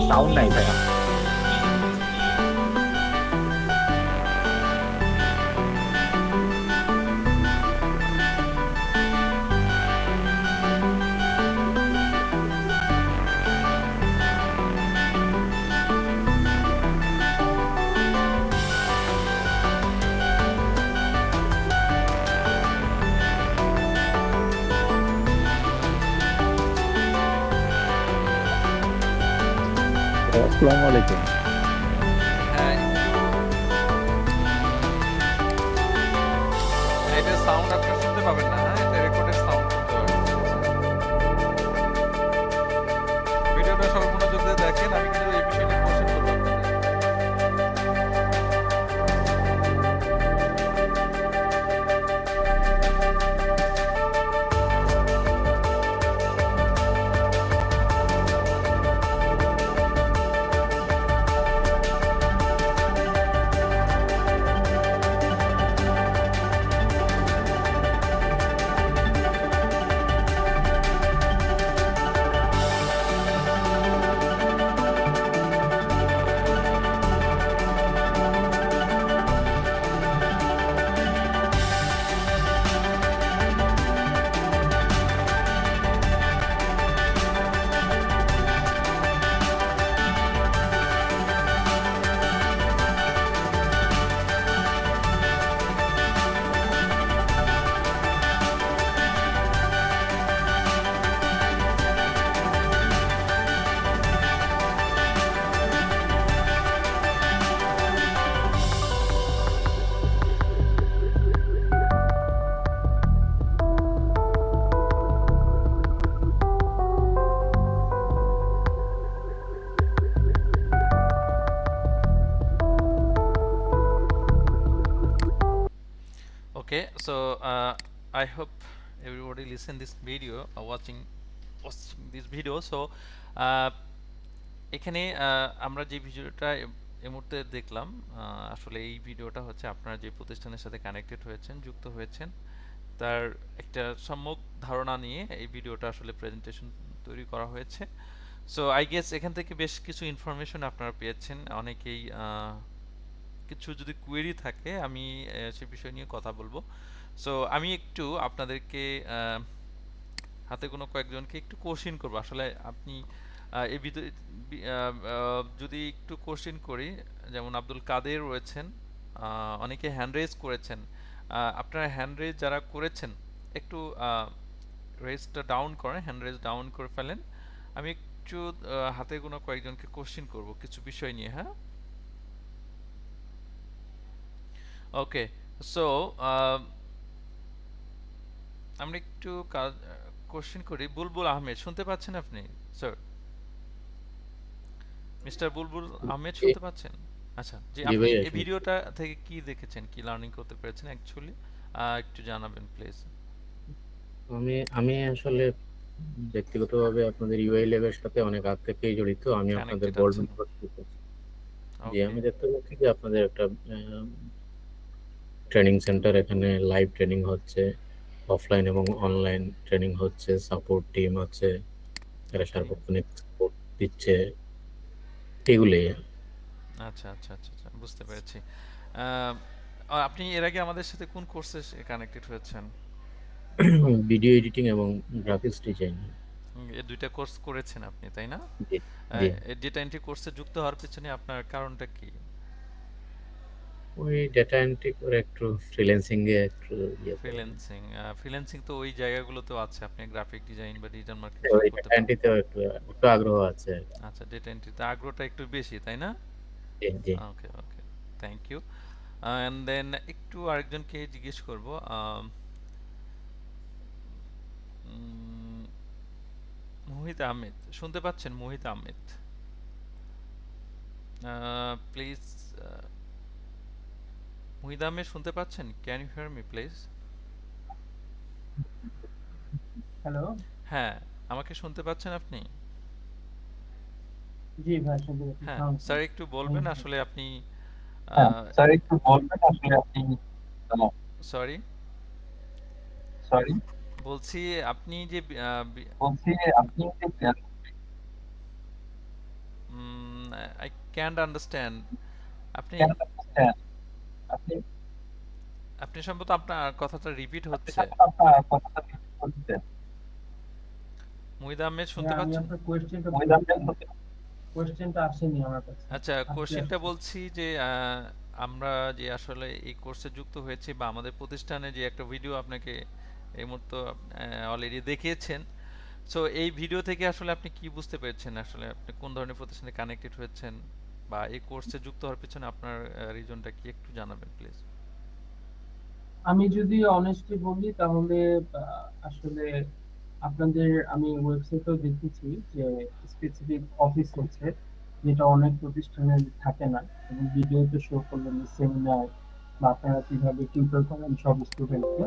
Sound নাই ভাইয়া। আসসালামু আলাইকুম। হ্যাঁ, একটু এটা সাউন্ড আপনারা শুনতে পাবেন না, হ্যাঁ? এটা রেকর্ডেড সাউন্ড শুনতে পাবেন। ঠিক আছে? ভিডিওটা সবাই মনোযোগ দিয়ে দেখেন। আমি কিন্তু এই বিষয় নিয়ে কোশ্চেন করব আপনাদের। Okay, so I hope everybody listen this video or watching this video. So uh, এখানে আমরা যে ভিডিওটা এই মুহূর্তে দেখলাম, আসলে এই ভিডিওটা হচ্ছে আপনারা যে প্রতিষ্ঠানের সাথে কানেক্টেড হয়েছেন, যুক্ত হয়েছেন, তার একটা সম্যক ধারণা নিয়ে এই ভিডিওটা আসলে প্রেজেন্টেশন তৈরি করা হয়েছে। সো আই গেস এখান থেকে বেশ কিছু ইনফরমেশন আপনারা পেয়েছেন। অনেকেই কিছু যদি কোয়েরি থাকে আমি সে বিষয় নিয়ে কথা বলবো। সো আমি একটু আপনাদেরকে হাতে কোনো কয়েকজনকে একটু কোশ্চেন করবো। আসলে আপনি এই ভিতরে যদি একটু কোশ্চেন করি, যেমন আব্দুল কাদের রয়েছেন, অনেকে হ্যান্ড রেজ করেছেন। আপনারা হ্যান্ড রেজ যারা করেছেন একটু রেজটা ডাউন করেন, হ্যান্ড রেজ ডাউন করে ফেলেন। আমি একটু হাতে কোনো কয়েকজনকে কোশ্চেন করব কিছু বিষয় নিয়ে, হ্যাঁ? ওকে, সো আমরা একটু কোশ্চেন করি। বুলবুল আহমেদ শুনতে পাচ্ছেন আপনি স্যার? মিস্টার বুলবুল আহমেদ জি শুনতে পাচ্ছেন? আচ্ছা, জি, জি আপনি ভাইয়া এই শুনছি। ভিডিওটা থেকে কি দেখেছেন, কি লার্নিং করতে পেরেছেন অ্যাকচুয়ালি একটু জানাবেন প্লিজ। আমি আসলে ব্যক্তিগতভাবে আপনাদের ইউআই ল্যাবের সাথে অনেক আগ থেকেই জড়িত। আমি আপনাদের কানেক্টেড বোল্ড আছেন? ইউনিভার্সিটি করছি। জি, ওকে, আমি দেখতে পাচ্ছি যে আপনাদের একটা ট্রেনিং সেন্টার, এখানে লাইভ ট্রেনিং হচ্ছে, অফলাইন এবং অনলাইন ট্রেনিং হচ্ছে, সাপোর্ট টিম আছে, এরা ওকে, সার্বক্ষণিক সাপোর্ট দিচ্ছে, এগুলোই। আচ্ছা আচ্ছা আচ্ছা আচ্ছা, বুঝতে পেরেছি। আপনি এর আগে আমাদের সাথে কোন কোর্সে কানেক্টেড হয়েছেন? ভিডিও এডিটিং এবং গ্রাফিক্স ডিজাইন। এই দুইটা কোর্স করেছেন আপনি, তাই না? জি জি, এই ডেটা এন্ট্রি কোর্সে যুক্ত হওয়ার পেছনে আপনার কারণটা কি? ওই ডেটা এন্ট্রি করে একটু ফ্রিল্যান্সিং এ একটু ইয়ে করে। ফ্রিল্যান্সিং, ফ্রিল্যান্সিং তো ওই জায়গাগুলোতেও আছে, আপনি গ্রাফিক ডিজাইন বা ডিজিটাল মার্কেটিং ওই করতে ডেটা পারেন। এন্ট্রিতেও একটু একটু আগ্রহ আছে। আচ্ছা, ডেটা এন্ট্রিতে আগ্রহটা একটু বেশি, তাই না? জি জি। Okay okay, thank you. And then একটু আরেকজনকে জিজ্ঞেস করব। মোহিত আহমেদ শুনতে পাচ্ছেন? মোহিত আহমেদ, প্লিজ। মোহিত আহমেদ শুনতে পাচ্ছেন? Can you hear me please? Hello. হ্যাঁ, আমাকে শুনতে পাচ্ছেন আপনি? জি ভাই, শুনতে পাচ্ছি। হ্যাঁ সালাম স্যার, আলাইকুম। একটু বলবেন আসলে আপনি। হ্যাঁ, স্যার একটু বলবেন আসলে আপনি সরি, সরি, বলছি আপনি যে বলছি আপনি যে I can't understand. আপনি Can understand. আপনি আপনি সম্ভবত আপনার কথাটা রিপিট আপনি হচ্ছে। সম্ভবত আপনার কথাটা রিপিট করছেন। মুহিদ আহমেদ শুনতে হ্যাঁ, আমি পাচ্ছেন? আপনার কোয়েশ্চেনটা আসেনি আমার কাছে। আচ্ছা, আজকে কোশ্চেনটা আসছে। বলছি যে আমরা যে আসলে এই কোর্সে যুক্ত হয়েছি বা আমাদের প্রতিষ্ঠানে যে একটা ভিডিও আপনাকে এই মুহূর্তে অলরেডি দেখিয়েছেন। সো এই ভিডিও থেকে আসলে আপনি কি বুঝতে পেরেছেন? আসলে আপনি কোন ধরনের প্রতিষ্ঠানে কানেক্টেড হয়েছেন বা এই কোর্সে যুক্ত হওয়ার পিছনে আপনার রিজনটা কি একটু জানাবেন প্লিজ। আমি যদি অনেস্টলি বলি তাহলে আসলে আপনাদের আমি ওয়েবসাইটেও দেখেছি যে স্পেসিফিক অফিস হচ্ছে যেটা অনেক প্রতিষ্ঠানে থাকে না, এবং ভিডিওতে শো করলেন সেমিনার বা আপনারা কিভাবে টিউটর করেন সব স্টুডেন্টকে।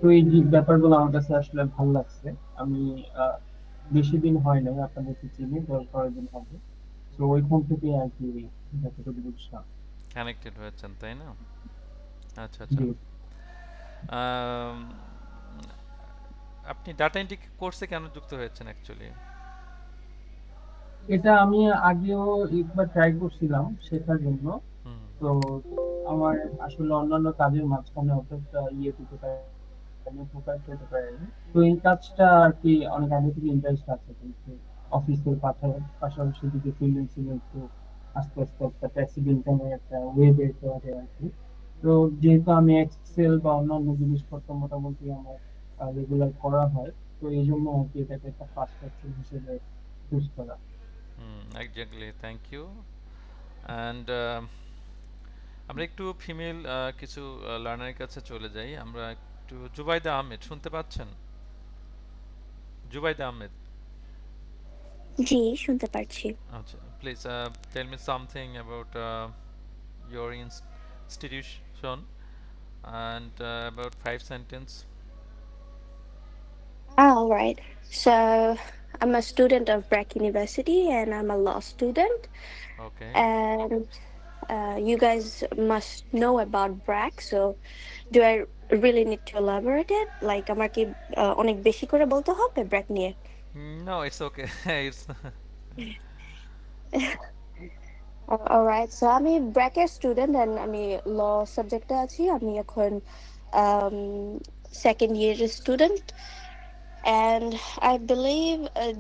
তো এই যে ব্যাপারগুলো আমার কাছে আসলে ভালো লাগছে। আমি আহ, বেশি দিন হয় নাই আপনাদেরকে চিনি, 10-12 দিন হবে। তো ওইখান থেকে আর কি যতটুকু বুঝলাম। কানেক্টেড হয়েছেন, তাই না? আচ্ছা, আচ্ছা। জি, আম, আপনি ডাটা এন্ট্রি কোর্সে কেন যুক্ত হয়েছেন অ্যাকচুয়ালি? এটা আমি আগেও একবার ট্রাই করছিলাম শেখার জন্য। হুম, তো আমার আসলে অন্যান্য কাজের মাঝখানে অতটা ইয়ে দিতে পারিনি, ফোকাস করতে পারিনি। তো এই কাজটা আর কি অনেক আগে থেকে ইন্টারেস্ট আছে, কিন্তু অফিসের পাশাপাশি যদি ফ্রিল্যান্সিং একটু আস্তে আস্তে একটা প্যাসিভ ইনকামের একটা ওয়ে বের করা যায় আর কি। তো যেহেতু আমি এক্সেল বা অন্যান্য জিনিসপত্র মোটামুটি আমার রেগুলার করা হয়, তো এই জন্য আর কি এটাকে একটা ফার্স্ট অপশন হিসেবে চুজ করা। হুম, এক্স্যাক্টলি, থ্যাংক ইউ। অ্যান্ড আমরা একটু ফিমেল কিছু লার্নারের কাছে চলে যাই। আমরা একটু জুবাইদা আহমেদ শুনতে পাচ্ছেন? জুবাইদা আহমেদ, জি, শুনতে পারছি। আচ্ছা, please tell me something about your institution and about 5 sentence. All right. So I'm a student of Brack University and I'm a law student. Okay. And you guys must know about Brack. So do I really need to elaborate it? Like, আমার কি অনেক বেশি করে বলতে হবে ব্র্যাক নিয়ে? No, it's okay. It's alright, so আমি ব্র্যাকের student and আমি ল সাবজেক্টে আছি। আমি এখন সেকেন্ড ইয়ারের student. And I believe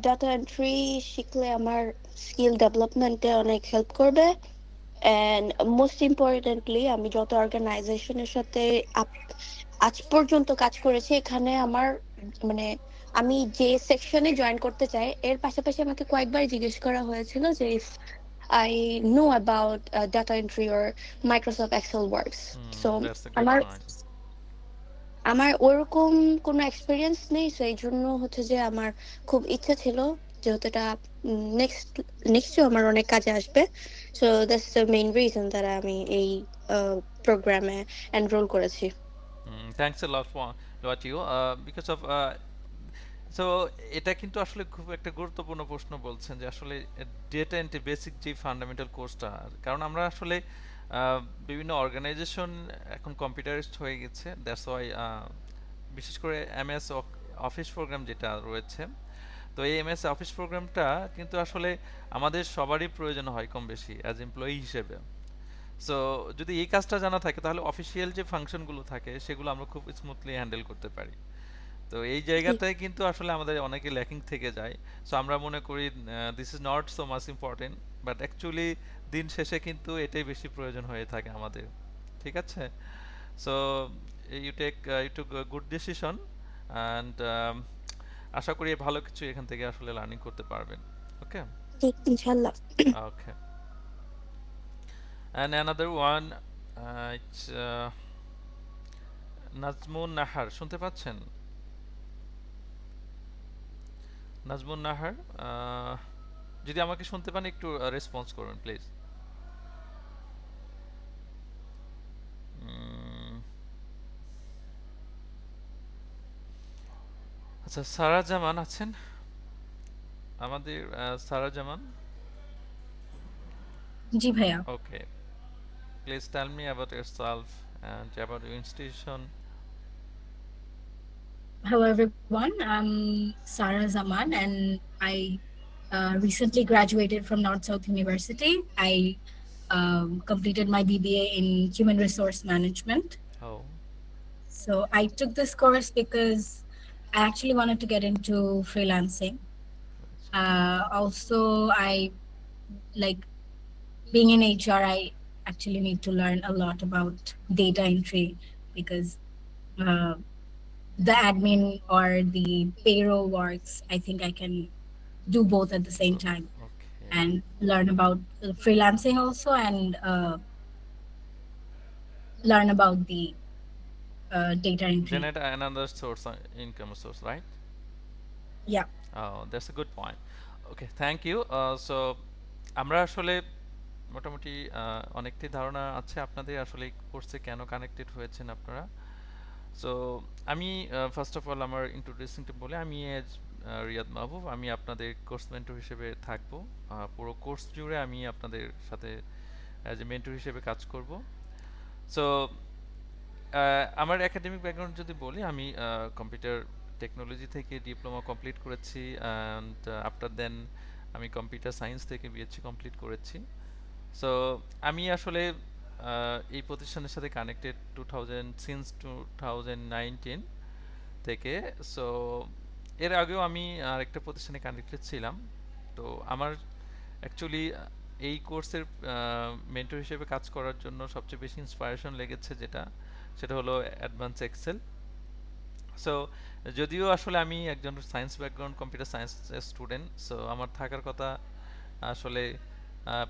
data entry শিখলে আমার স্কিল ডেভেলপমেন্টে অনেক হেল্প করবে। অ্যান্ড মোস্ট ইম্পর্টেন্টলি আমি যত অর্গানাইজেশনের সাথে আজ পর্যন্ত কাজ করেছি, এখানে আমার মানে আমি যে সেকশনে জয়েন করতে চাই এর পাশাপাশি আমাকে কয়েকবার জিজ্ঞেস করা হয়েছিল যে if I know about data entry or Microsoft Excel works. So that's a great আমার point. আমার ওরকম কোনো এক্সপিরিয়েন্স নেই, তো এই জন্য হচ্ছে যে আমার খুব ইচ্ছা ছিল, যেহেতু এটা নেক্সট নেক্সটও আমার অনেক কাজে আসবে। So that's the main reason দ্বারা আমি এই প্রোগ্রামে এনরোল করেছি। Thanks a lot for lot you because of so এটা কিন্তু আসলে খুব একটা গুরুত্বপূর্ণ প্রশ্ন বলছেন যে আসলে ডেটা এন্ট্রি বেসিক যে ফান্ডামেন্টাল কোর্সটা, কারণ আমরা আসলে বিভিন্ন অর্গানাইজেশন এখন কম্পিউটারিস্ট হয়ে গেছে, দ্যাটস ওয়াই বিশেষ করে এমএস অফিস প্রোগ্রাম যেটা রয়েছে। তো এই এমএস অফিস প্রোগ্রামটা কিন্তু আসলে আমাদের সবারই প্রয়োজন হয় কম বেশি অ্যাজ এমপ্লয়ি হিসেবে। সো যদি এই কাজটা জানা থাকে তাহলে অফিসিয়াল যে ফাংশনগুলো থাকে সেগুলো আমরা খুব স্মুথলি হ্যান্ডেল করতে পারি। তো এই জায়গাটায় কিন্তু আসলে আমাদের অনেকে ল্যাকিং থেকে যায়। সো আমরা মনে করি this is not so much important, but actually দিন শেষে কিন্তু এটাই বেশি প্রয়োজন হয়ে থাকে আমাদের। ঠিক আছে? So you took good decision and আশা করি ভালো কিছু এখান থেকে আসলে লার্নিং করতে পারবেন। ওকে, ঠিক, ইনশাল্লাহ। ওকে। And another one, it's Nazmun Nahar শুনতে পাচ্ছেন? নাজমুন নাহার, যদি আমাকে শুনতে পান একটু রেসপন্স করুন প্লিজ। আচ্ছা, সারা জামান আছেন আমাদের? সারা জামান, জি ভাইয়া। Okay, please tell me about yourself and about your institution. Hello everyone. I'm Sarah Zaman and I recently graduated from North South University. I completed my BBA in Human Resource Management. Oh, So I took this course because I actually wanted to get into freelancing. that's Also, I like being in HR. I actually need to learn a lot about data entry because uh, the admin or the payroll works. I think I can do both at the same good. time Okay. and learn about freelancing also and learn about the data entry. Generate another source, income source, right? Yeah. Oh, that's a good point. Okay, thank you. So আমরা আসলে মোটামুটি অনেকটাই ধারণা আছে আপনাদের আসলে এই কোর্সে কেন কানেক্টেড হয়েছেন আপনারা। সো আমি ফার্স্ট অফ অল আমার ইন্ট্রোডিউসিংটা বলে আমি এজ রিয়াদ মাহবুব, আমি আপনাদের কোর্স মেন্টর হিসেবে থাকবো। পুরো কোর্স জুড়ে আমি আপনাদের সাথে অ্যাজ এ মেন্টর হিসেবে কাজ করব। সো আমার একাডেমিক ব্যাকগ্রাউন্ড যদি বলি, আমি কম্পিউটার টেকনোলজি থেকে ডিপ্লোমা কমপ্লিট করেছি অ্যান্ড আফটার দেন আমি কম্পিউটার সায়েন্স থেকে বিএসসি কমপ্লিট করেছি। সো আমি আসলে এই প্রতিষ্ঠানের সাথে কানেক্টেড 2019 থেকে। সো এর আগেও আমি আরেকটা প্রতিষ্ঠানে কানেক্টেড ছিলাম। তো আমার অ্যাকচুয়ালি এই কোর্সের মেন্টর হিসেবে কাজ করার জন্য সবচেয়ে বেশি ইন্সপায়ারেশন লেগেছে সেটা হলো অ্যাডভান্স এক্সেল। সো যদিও আসলে আমি একজন science background computer science student, so আমার থাকার কথা আসলে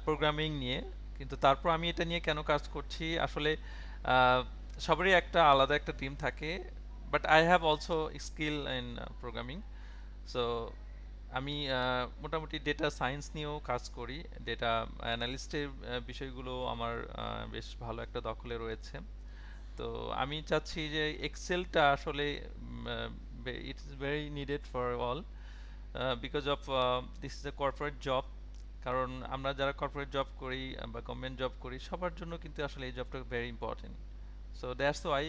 প্রোগ্রামিং নিয়ে, কিন্তু তারপর আমি এটা নিয়ে কেন কাজ করছি আসলে সবারই একটা আলাদা একটা টিম থাকে, but I have also skill in programming. So আমি মোটামুটি ডেটা সায়েন্স নিয়েও কাজ করি, ডেটা অ্যানালিস্টের বিষয়গুলো আমার বেশ ভালো একটা দখলে রয়েছে। তো আমি চাচ্ছি যে এক্সেলটা আসলে it is very needed for all because of this is a corporate job. কারণ আমরা যারা কর্পোরেট জব করি বা গভর্নমেন্ট জব করি সবার জন্য কিন্তু আসলে এই জবটা very important. So that's why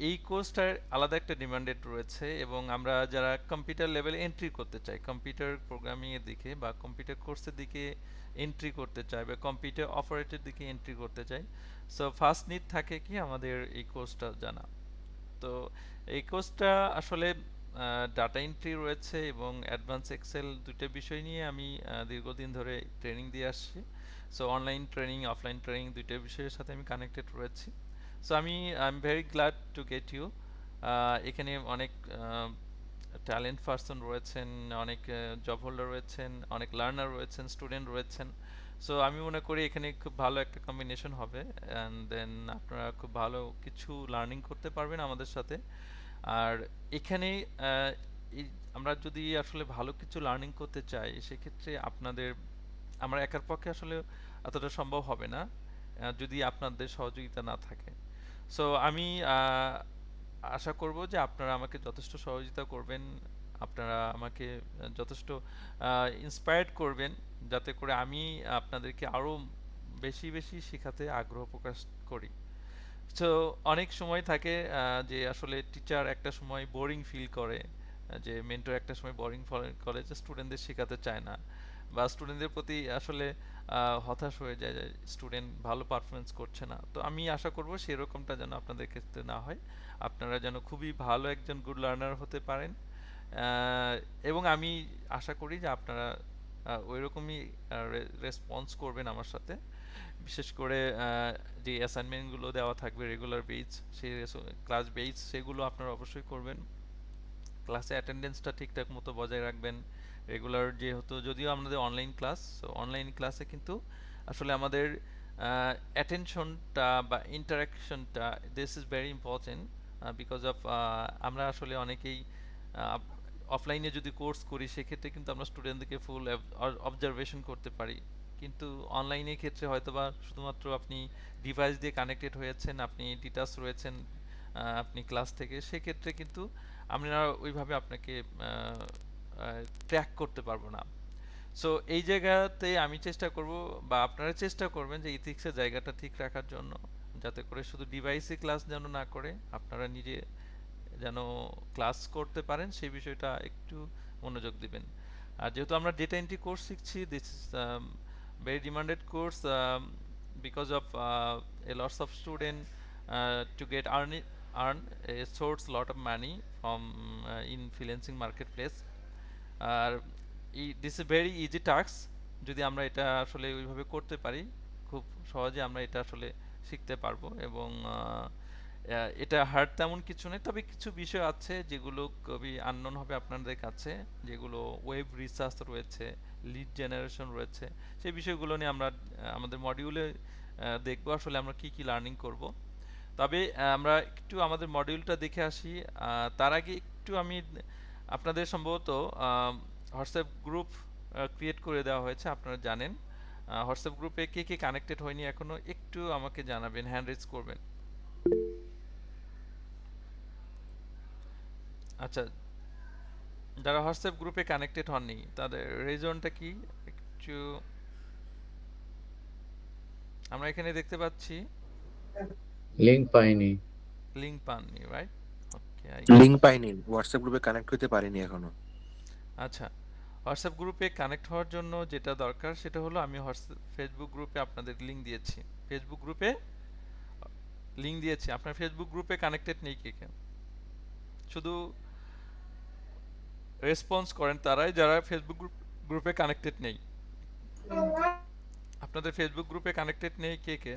এই কোর্সটার আলাদা একটা ডিমান্ডেড রয়েছে, এবং আমরা যারা কম্পিউটার লেভেলে এন্ট্রি করতে চাই, কম্পিউটার প্রোগ্রামিংয়ের দিকে বা কম্পিউটার কোর্সের দিকে এন্ট্রি করতে চাই বা কম্পিউটার অপারেটের দিকে এন্ট্রি করতে চাই, সো ফার্স্ট নিড থাকে কি আমাদের এই কোর্সটা জানা। তো এই কোর্সটা আসলে ডাটা এন্ট্রি রয়েছে এবং অ্যাডভান্স এক্সেল দুটো বিষয় নিয়ে আমি দীর্ঘদিন ধরে ট্রেনিং দিয়ে আসছি। So online training offline training দুটো বিষয়ের সাথে আমি কানেক্টেড রয়েছি। So I am very glad to get you. এখানে অনেক ট্যালেন্ট পারসন রয়েছেন, অনেক জব হোল্ডার রয়েছেন, অনেক লার্নার রয়েছেন, স্টুডেন্ট রয়েছেন। সো আমি মনে করি এখানে খুব ভালো একটা কম্বিনেশন হবে, অ্যান্ড দেন আপনারা খুব ভালো কিছু লার্নিং করতে পারবেন আমাদের সাথে। আর এখানে এই আমরা যদি আসলে ভালো কিছু লার্নিং করতে চাই সেক্ষেত্রে আপনাদের, আমরা একার পক্ষে আসলে এতটা সম্ভব হবে না যদি আপনাদের সহযোগিতা না থাকে। সো আমি আশা করব যে আপনারা আমাকে যথেষ্ট সহযোগিতা করবেন, আপনারা আমাকে যথেষ্ট ইন্সপায়ার্ড করবেন, যাতে করে আমি আপনাদেরকে আরও বেশি বেশি শেখাতে আগ্রহ প্রকাশ করি। সো অনেক সময় থাকে যে আসলে টিচার একটা সময় বোরিং ফিল করে, যে মেন্টর একটা সময় বোরিং ফিল করে যে স্টুডেন্টদের শেখাতে চায় না, বা স্টুডেন্টদের প্রতি আসলে হতাশ হয়ে যায় যে স্টুডেন্ট ভালো পারফরমেন্স করছে না। তো আমি আশা করব সেরকমটা যেন আপনাদের ক্ষেত্রে না হয়, আপনারা যেন খুবই ভালো একজন গুড লার্নার হতে পারেন। এবং আমি আশা করি যে আপনারা ওইরকমই রেসপন্স করবেন আমার সাথে। বিশেষ করে যে অ্যাসাইনমেন্টগুলো দেওয়া থাকবে রেগুলার বেস, সেই ক্লাস বেস সেগুলো আপনারা অবশ্যই করবেন। ক্লাসে অ্যাটেন্ডেন্সটা ঠিকঠাক মতো বজায় রাখবেন। রেগুলার যেহেতু যদিও আমাদের অনলাইন ক্লাস, সো অনলাইন ক্লাসে কিন্তু আসলে আমাদের অ্যাটেনশনটা বা ইন্টারাকশনটা this is very important, because of আমরা আসলে অনেকেই অফলাইনে যদি কোর্স করি সেক্ষেত্রে কিন্তু আমরা স্টুডেন্টদেরকে ফুল অবজারভেশন করতে পারি, কিন্তু অনলাইনের ক্ষেত্রে হয়তোবা শুধুমাত্র আপনি ডিভাইস দিয়ে কানেক্টেড হয়েছেন, আপনি ডিটাচ রয়েছেন আপনি ক্লাস থেকে, সেক্ষেত্রে কিন্তু আমরা ওইভাবে আপনাকে ট্র্যাক করতে পারবো না। সো এই জায়গাতে আমি চেষ্টা করব বা আপনারা চেষ্টা করবেন যে ইথিক্সের জায়গাটা ঠিক রাখার জন্য, যাতে করে শুধু ডিভাইসে ক্লাস যেন না করে আপনারা নিজে যেন ক্লাস করতে পারেন সেই বিষয়টা একটু মনোযোগ দিবেন। আর যেহেতু আমরা ডেটা এন্ট্রি কোর্স শিখছি, this is very demanded course because of a lots of student to get earn a source lot of money from in freelancing marketplace. আর this is very easy task. যদি আমরা এটা আসলে ওইভাবে করতে পারি, খুব সহজে আমরা এটা আসলে শিখতে পারবো। এবং এটা হার্ড তেমন কিছু নেই, তবে কিছু বিষয় আছে যেগুলো খুবই আননোন হবে আপনাদের কাছে, যেগুলো ওয়েব রিসার্চ রয়েছে, লিড জেনারেশন রয়েছে, সেই বিষয়গুলো নিয়ে আমরা আমাদের মডিউলে দেখবো আসলে আমরা কি কি লার্নিং করব। তবে আমরা একটু আমাদের মডিউলটা দেখে আসি। তার আগে একটু আমি আপনাদের সম্ভবত হোয়াটসঅ্যাপ গ্রুপ ক্রিয়েট করে দেওয়া হয়েছে, আপনারা জানেন। হোয়াটসঅ্যাপ গ্রুপে কে কে কানেক্টেড হয়নি এখনো একটু আমাকে জানাবেন, হ্যান্ড রেজ করবেন। আচ্ছা, যারা হোয়াটসঅ্যাপ গ্রুপে কানেক্টেড হননি তাদের রিজনটা কি একটু আমরা এখানে দেখতে পাচ্ছি লিংক পাইনি। লিংক পাননি, রাইট? ওকে, লিংক পাইনি, হোয়াটসঅ্যাপ গ্রুপে কানেক্ট হতে পারিনি এখনো। আচ্ছা, হোয়াটসঅ্যাপ গ্রুপে কানেক্ট হওয়ার জন্য যেটা দরকার সেটা হলো আমি ফেসবুক গ্রুপে আপনাদের লিংক দিয়েছি। ফেসবুক গ্রুপে লিংক দিয়েছি, আপনার ফেসবুক গ্রুপে কানেক্টেড নেই কে কে? শুধু রেসপন্স করেন তারাই যারা ফেসবুক গ্রুপে কানেক্টেড নেই। আপনাদের ফেসবুক গ্রুপে কানেক্টেড নেই কে কে?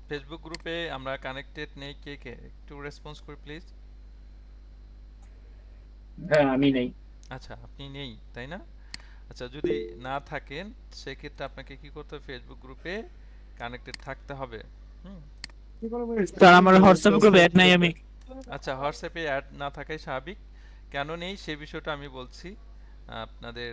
ফেসবুক গ্রুপে আমরা কানেক্টেড নেই কে কে? একটু রেসপন্স করি প্লিজ। হ্যাঁ, আমি নেই। আচ্ছা, আপনি নেই তাই না? আচ্ছা, যদি না থাকেন সেক্ষেত্রে আপনাকে কি করতে হবে? ফেসবুক গ্রুপে কানেক্টেড থাকতে হবে। হুম। স্যার আমার হোয়াটসঅ্যাপ গ্রুপে অ্যাড নাই আমি। আচ্ছা, হোয়াটসঅ্যাপে অ্যাড না থাকাই স্বাভাবিক। কেন নেই সে বিষয়টা আমি বলছি আপনাদের।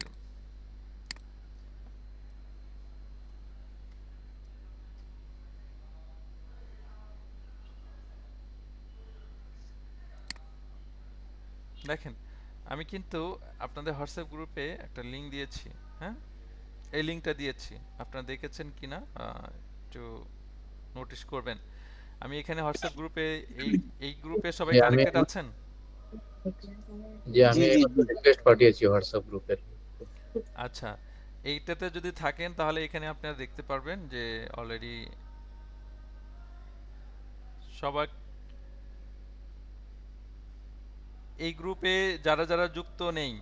দেখেন, আমি কিন্তু আপনাদের হোয়াটসঅ্যাপ গ্রুপে একটা লিংক দিয়েছি। হ্যাঁ, এই লিংকটা দিয়েছি, আপনারা দেখেছেন কিনা একটু নোটিশ করবেন। আমি এখানে হোয়াটসঅ্যাপ গ্রুপে এই এই গ্রুপে সবাই যে আমি কানেক্টেড আছেন? আমি রিকোয়েস্ট পাঠিয়েছি হোয়াটসঅ্যাপ গ্রুপের। আচ্ছা, এইটাতে যদি থাকেন তাহলে এখানে আপনারা দেখতে পারবেন যে অলরেডি সবাই এই গ্রুপে যারা যারা যুক্ত নেই,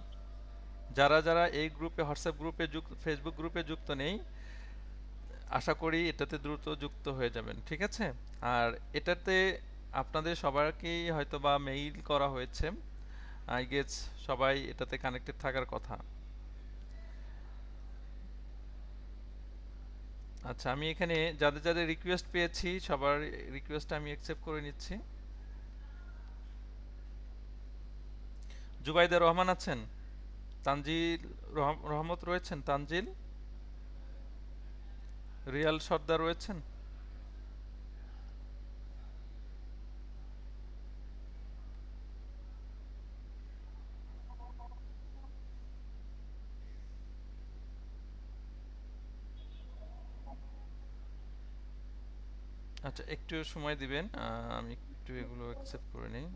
যারা যারা এই গ্রুপে হোয়াটসঅ্যাপ গ্রুপে ফেসবুক গ্রুপে যুক্ত নেই, আশা করি এটাতে দ্রুত যুক্ত হয়ে যাবেন, ঠিক আছে? আর এটাতে আপনাদের সবাইকেই হয়তো বা মেইল করা হয়েছে, আই গেস সবাই এটাতে কানেক্টেড থাকার কথা। আচ্ছা, আমি এখানে যাদের যাদের রিকোয়েস্ট পেয়েছি সবার রিকোয়েস্ট আমি অ্যাকসেপ্ট করে নিচ্ছি। জুবাইদা রহমান আছেন, তানজিল রহমত রয়েছেন, তানজিল, রিয়াল সর্দার রয়েছেন। আচ্ছা, একটু সময় দিবেন, আমি একটু এগুলো অ্যাকসেপ্ট করে নিই।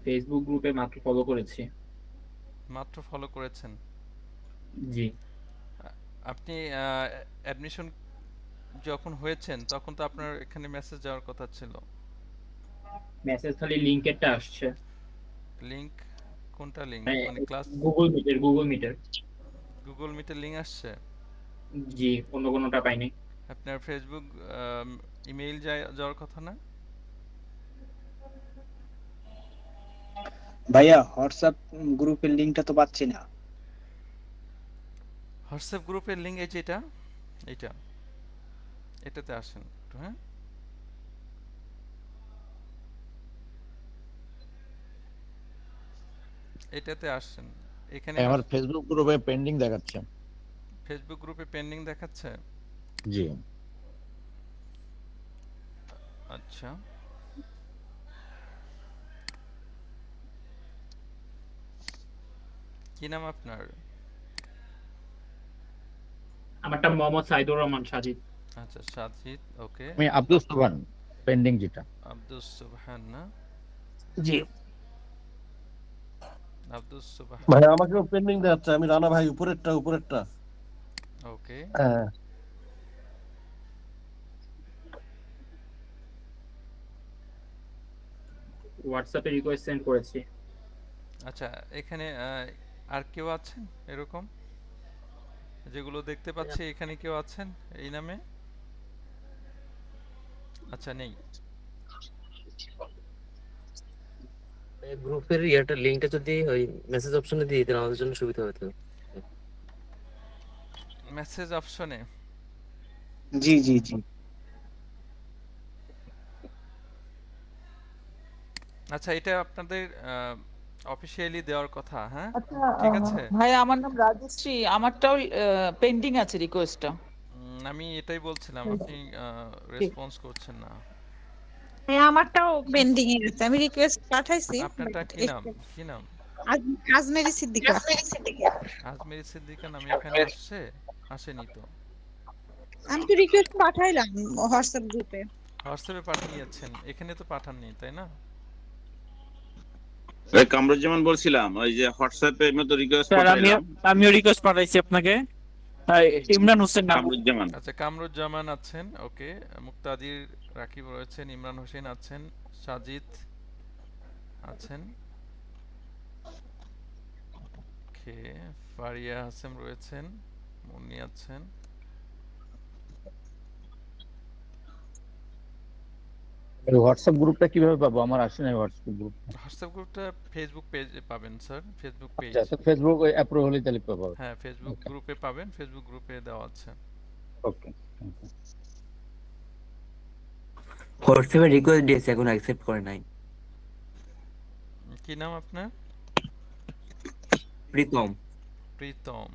ফেসবুক গ্রুপে মাত্র ফলো করেছি। মাত্র ফলো করেছেন? জি। আপনি অ্যাডমিশন যখন হয়েছেন তখন তো আপনার এখানে মেসেজ যাওয়ার কথা ছিল। মেসেজ খালি লিংকেরটা আসছে। লিংক? কোনটা লিংক? মানে মানে ক্লাস গুগল মিটের গুগল মিটের লিংক আসছে? জি, অন্য কোনোটা পাইনি। আপনার ফেসবুক ইমেইল যাওয়ার কথা না? ভাইয়া হোয়াটসঅ্যাপ গ্রুপের লিংকটা তো পাচ্ছি না। হোয়াটসঅ্যাপ গ্রুপের লিংক এই যে এইটা এটাতে আসেন একটু। হ্যাঁ, এটাতে আসেন। এখানে আমার ফেসবুক গ্রুপে পেন্ডিং দেখাচ্ছে। ফেসবুক গ্রুপে পেন্ডিং দেখাচ্ছে? জি। আচ্ছা, কি নাম আপনার? আমারটা মোহাম্মদ সাইদুর রহমান সাজিদ। আচ্ছা সাজিদ, ওকে। আমি আব্দুল সোবহান পেন্ডিং যেটা। আব্দুস সুবহান না? জি আব্দুস ভাই, সুবহান, আমাকেও পেন্ডিং দেখাচ্ছে। আমি রানা ভাই, উপরেরটা। ওকে। হ্যাঁ, হোয়াটসঅ্যাপে রিকোয়েস্ট সেন্ড করেছি। আচ্ছা, এখানে আর কেউ আছেন এরকম? যেগুলো দেখতে পাচ্ছি এখানে কেউ আছেন এই নামে? আচ্ছা, নেই। গ্রুপের লিঙ্কটা যদি ওই মেসেজ অপশনে দিয়ে দিতেন আমাদের জন্য সুবিধা হতো। মেসেজ অপশনে? জি জি জি। আচ্ছা, এটা আপনাদের অফিসিয়ালি দেওয়ার কথা, হ্যাঁ? আচ্ছা, ঠিক আছে? ভাই আমার নাম রাজশ্রী, আমারটাও পেন্ডিং আছে রিকোয়েস্টটা। আমি এটাই বলছিলাম, আপনি জি। রেসপন্স করছেন না। হ্যাঁ, আমারটাও পেন্ডিং এ আছে, আমি রিকোয়েস্ট পাঠাইছি আপনারটা বাট কি নাম? কি নাম? আজমেরি সিদ্দিকা। আজমেরি সিদ্দিকা নামে এখানে আসছে? আসেনি তো। আমি তো রিকোয়েস্ট পাঠাইলাম হোয়াটসঅ্যাপ গ্রুপে। হোয়াটসঅ্যাপে পাঠিয়েছেন, এখানে তো পাঠাননি, তাই না? কামরুজ্জামান বলছিলাম, ওই যে হোয়াটসঅ্যাপে মতো রিকোয়েস্ট স্যার পাঠাইলাম। আমিও রিকোয়েস্ট পাঠাইছি আপনাকে। ইমরান হোসেন নাম। কামরুজ্জামান। আচ্ছা, কামরুজ্জামান আছেন, ওকে। মুক্তাদির রাকিব রয়েছেন, ইমরান হোসেন আছেন, সাজিদ আছেন, ওকে। ফারিয়া হাসেম রয়েছেন, মুন্নি আছেন। হোয়াটসঅ্যাপ গ্রুপটা কিভাবে পাবো? আমার আসে নাই হোয়াটসঅ্যাপ গ্রুপ। হোয়াটসঅ্যাপ গ্রুপটা ফেসবুক পেজে পাবেন স্যার, ফেসবুক পেজ। আচ্ছা, তো ফেসবুক অ্যাপ্রুভ হলেই তাহলে পাবো। হ্যাঁ, ফেসবুক ওকে গ্রুপে পাবেন, ফেসবুক গ্রুপে দেওয়া আছে। ওকে। হোয়াটসঅ্যাপে রিকোয়েস্ট দিয়েছে, এখন অ্যাকসেপ্ট করে নাই। কি নাম আপনার? প্রীতম। প্রীতম।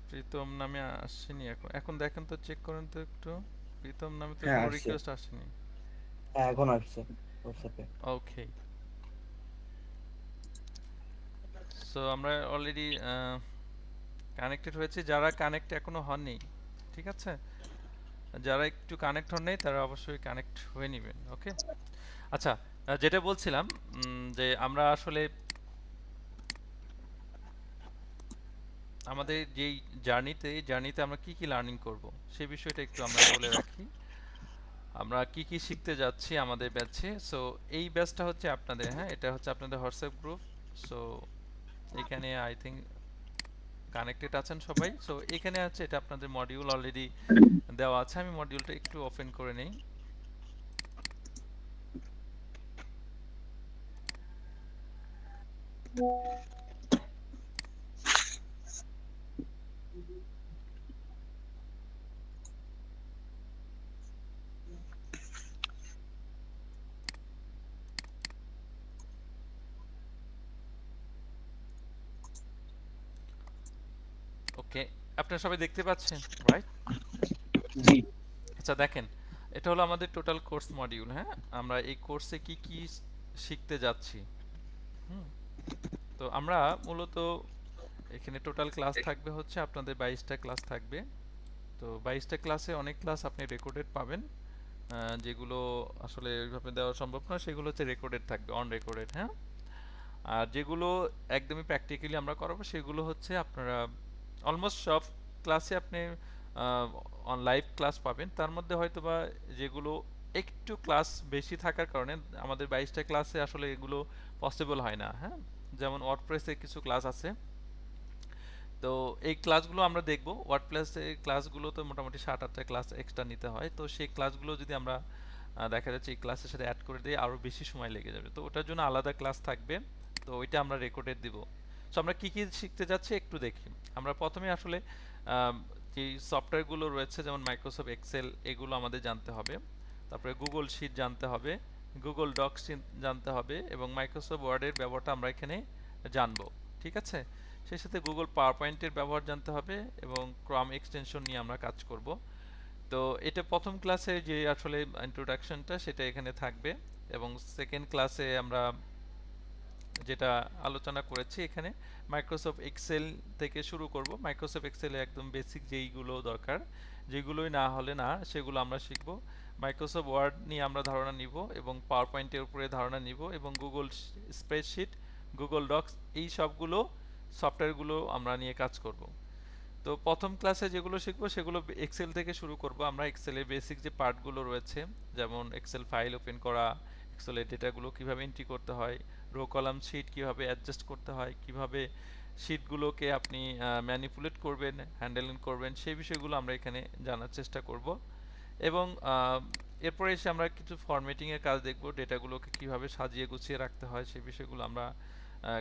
প্রীতম নামে আসেনি এখন। এখন দেখেন তো, চেক করেন তো একটু। প্রীতম নামে তো হ্যাঁ, কোনো আসছে। রিকোয়েস্ট আসেনি। হ্যাঁ, এখন আসছে হোয়াটসঅ্যাপে। ওকে। সো আমরা অলরেডি কানেক্টেড হয়েছি। যারা কানেক্ট এখনো হননি, ঠিক আছে, যারা একটু কানেক্ট হন নাই তারা অবশ্যই কানেক্ট হয়ে নেবেন, ওকে। আচ্ছা, যেটা বলছিলাম, যে আমরা আসলে আমাদের যেই জার্নিতে আমরা কি কি লার্নিং করব সেই বিষয়টা একটু আমরা বলে রাখি। আমরা কি কি শিখতে যাচ্ছি আমাদের ব্যাচে। সো এই ব্যাচটা হচ্ছে আপনাদের, হ্যাঁ, এটা হচ্ছে আপনাদের হোয়াটসঅ্যাপ গ্রুপ। সো এখানে আই থিঙ্ক কানেক্টেড আছেন সবাই। সো এখানে আছে, এটা আপনাদের মডিউল অলরেডি দেওয়া আছে। আমি মডিউলটা একটু ওপেন করে নেই। ওকে, আপনারা সবাই দেখতে পাচ্ছেন, রাইট? জি। আচ্ছা, দেখেন, এটা হলো আমাদের টোটাল কোর্স মডিউল, হ্যাঁ। আমরা এই কোর্সে কি কি শিখতে যাচ্ছি। হুম। তো আমরা মূলত এখানে টোটাল ক্লাস থাকবে হচ্ছে আপনাদের 22টা ক্লাস থাকবে। তো 22টা ক্লাসে অনেক ক্লাস আপনি রেকর্ডেড পাবেন, যেগুলো আসলে ওইভাবে দেওয়া সম্ভব না, সেগুলো হচ্ছে রেকর্ডেড থাকবে, অন রেকর্ডেড, হ্যাঁ। আর যেগুলো একদমই প্র্যাকটিক্যালি আমরা করাবো সেগুলো হচ্ছে আপনারা অলমোস্ট সব ক্লাসে আপনি অন লাইভ ক্লাস পাবেন। তার মধ্যে হয়তো বা যেগুলো একটু ক্লাস বেশি থাকার কারণে আমাদের 22টা ক্লাসে আসলে এগুলো পসিবল হয় না, হ্যাঁ। যেমন ওয়ার্ডপ্রেসে কিছু ক্লাস আছে, তো এই ক্লাসগুলো আমরা দেখব। ওয়ার্ডপ্রেসে ক্লাসগুলো তো মোটামুটি 7-8টা ক্লাস এক্সট্রা নিতে হয়। তো সেই ক্লাসগুলো যদি আমরা দেখা যাচ্ছে এই ক্লাসের সাথে অ্যাড করে দিই, আরও বেশি সময় লেগে যাবে। তো ওটার জন্য আলাদা ক্লাস থাকবে, তো ওইটা আমরা রেকর্ডেড দিব। সো আমরা কি কি শিখতে যাচ্ছি একটু দেখি। আমরা প্রথমে আসলে যে সফটওয়্যারগুলো রয়েছে, যেমন মাইক্রোসফট এক্সেল, এগুলো আমাদের জানতে হবে। তারপরে গুগল শিট জানতে হবে, গুগল ডক্স জানতে হবে, এবং মাইক্রোসফট ওয়ার্ডের ব্যবহারটা আমরা এখানে জানবো, ঠিক আছে। সেই সাথে গুগল পাওয়ার পয়েন্টের ব্যবহার জানতে হবে, এবং ক্রম এক্সটেনশন নিয়ে আমরা কাজ করব। তো এটা প্রথম ক্লাসে যে আসলে ইন্ট্রোডাকশনটা সেটা এখানে থাকবে, এবং সেকেন্ড ক্লাসে আমরা যেটা আলোচনা করেছি এখানে মাইক্রোসফট এক্সেল থেকে শুরু করব। মাইক্রোসফট এক্সেলে একদম বেসিক যেইগুলো দরকার, যেগুলোই না হলে না সেগুলো আমরা শিখব। মাইক্রোসফট ওয়ার্ড নিয়ে আমরা ধারণা নিব এবং পাওয়ার পয়েন্টের উপরে ধারণা নিব এবং গুগল স্প্রেডশিট, গুগল ডক্স, এই সবগুলো সফটওয়্যারগুলো আমরা নিয়ে কাজ করব। তো প্রথম ক্লাসে যেগুলো শিখবো সেগুলো এক্সেল থেকে শুরু করব। আমরা এক্সেলের বেসিক যে পার্টগুলো রয়েছে, যেমন এক্সেল ফাইল ওপেন করা, এক্সেলের ডেটাগুলো কিভাবে এন্ট্রি করতে হয়, রো কলাম শিট কিভাবে অ্যাডজাস্ট করতে হয়, কিভাবে শিটগুলোকে আপনি ম্যানিপুলেট করবেন, হ্যান্ডেলিং করবেন, সেই বিষয়গুলো আমরা এখানে জানার চেষ্টা করব। এবং এরপরে এসে আমরা কিছু ফরম্যাটিংয়ের কাজ দেখব, ডেটাগুলোকে কিভাবে সাজিয়ে গুছিয়ে রাখতে হয় সেই বিষয়গুলো আমরা